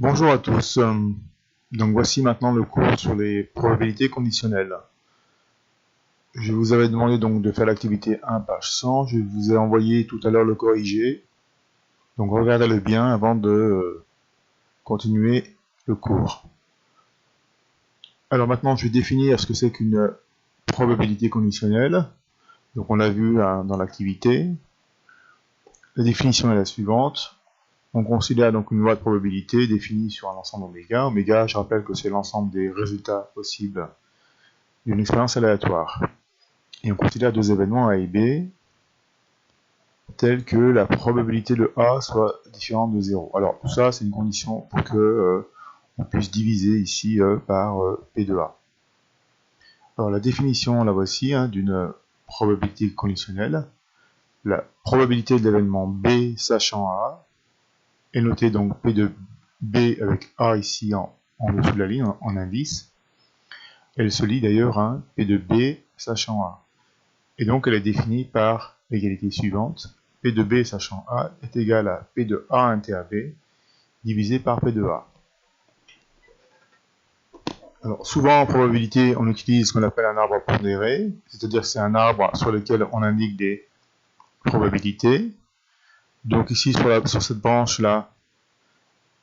Bonjour à tous. Donc voici maintenant le cours sur les probabilités conditionnelles. Je vous avais demandé donc de faire l'activité 1 page 100. Je vous ai envoyé tout à l'heure le corrigé. Donc regardez-le bien avant de continuer le cours. Alors maintenant je vais définir ce que c'est qu'une probabilité conditionnelle. Donc on l'a vu dans l'activité. La définition est la suivante. On considère donc une loi de probabilité définie sur un ensemble oméga. Oméga, je rappelle que c'est l'ensemble des résultats possibles d'une expérience aléatoire. Et on considère deux événements A et B tels que la probabilité de A soit différente de 0. Alors tout ça c'est une condition pour que on puisse diviser ici par P de A. Alors la définition la voici d'une probabilité conditionnelle. La probabilité de l'événement B sachant A est notée donc P de B avec A ici en dessous de la ligne en indice. Elle se lit d'ailleurs P de B sachant A. Et donc elle est définie par l'égalité suivante. P de B sachant A est égal à P de A inter B divisé par P de A. Alors souvent en probabilité on utilise ce qu'on appelle un arbre pondéré, c'est-à-dire que c'est un arbre sur lequel on indique des probabilités. Donc ici sur cette branche là,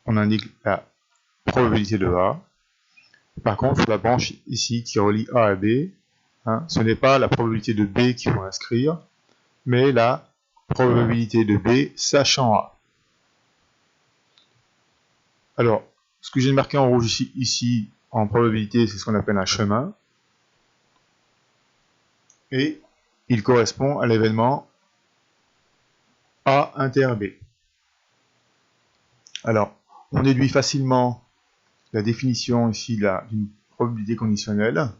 on indique la probabilité de A. Par contre sur la branche ici qui relie A à B, ce n'est pas la probabilité de B qu'il faut inscrire, mais la probabilité de B sachant A. Alors, ce que j'ai marqué en rouge ici en probabilité, c'est ce qu'on appelle un chemin. Et il correspond à l'événement A inter B. Alors, on déduit facilement la définition ici d'une probabilité conditionnelle,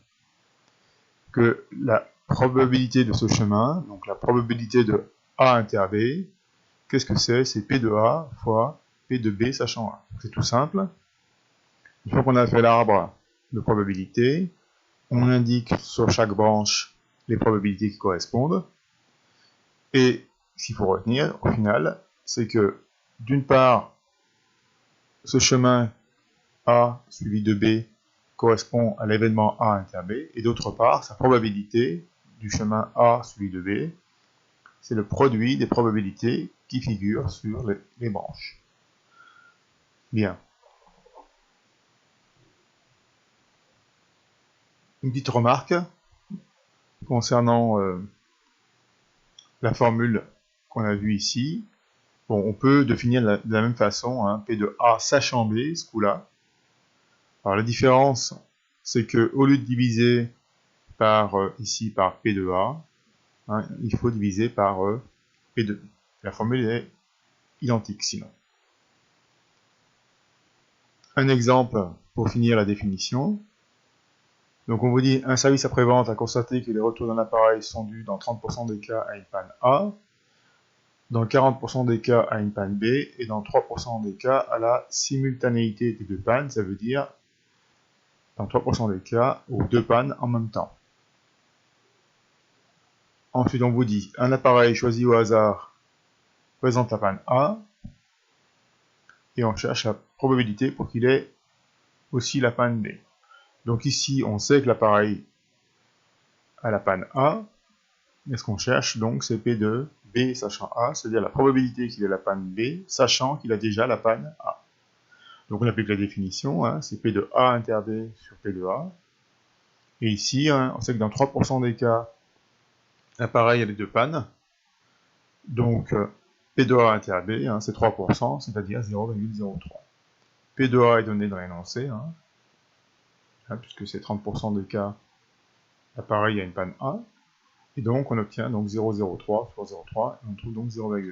que la probabilité de ce chemin, donc la probabilité de A inter B, qu'est-ce que c'est? C'est P de A fois P de B sachant A. C'est tout simple. Une fois qu'on a fait l'arbre de probabilité, on indique sur chaque branche les probabilités qui correspondent. Et ce qu'il faut retenir, au final, c'est que, d'une part, ce chemin A suivi de B correspond à l'événement A inter B, et d'autre part, sa probabilité du chemin A suivi de B, c'est le produit des probabilités qui figurent sur les branches. Bien. Une petite remarque concernant la formule qu'on a vue ici. Bon, on peut définir de la même façon P de A sachant B, ce coup-là. Alors la différence, c'est que au lieu de diviser par ici par P de A, il faut diviser par P de B. La formule est identique sinon. Un exemple pour finir la définition. Donc on vous dit, un service après-vente a constaté que les retours d'un appareil sont dus dans 30% des cas à une panne A, dans 40% des cas à une panne B, et dans 3% des cas à la simultanéité des deux pannes, ça veut dire dans 3% des cas aux deux pannes en même temps. Ensuite on vous dit, un appareil choisi au hasard présente la panne A, et on cherche la probabilité pour qu'il ait aussi la panne B. Donc ici, on sait que l'appareil a la panne A, et ce qu'on cherche donc c'est P de B sachant A, c'est-à-dire la probabilité qu'il ait la panne B, sachant qu'il a déjà la panne A. Donc on applique la définition, c'est P de A inter B sur P de A. Et ici, on sait que dans 3% des cas, l'appareil a les deux pannes. Donc P de A inter B, c'est 3%, c'est-à-dire 0,03. P de A est donné dans l'énoncé, puisque c'est 30% des cas, l'appareil a une panne A. Et donc on obtient donc 0,03 sur 0,3, et on trouve donc 0,1.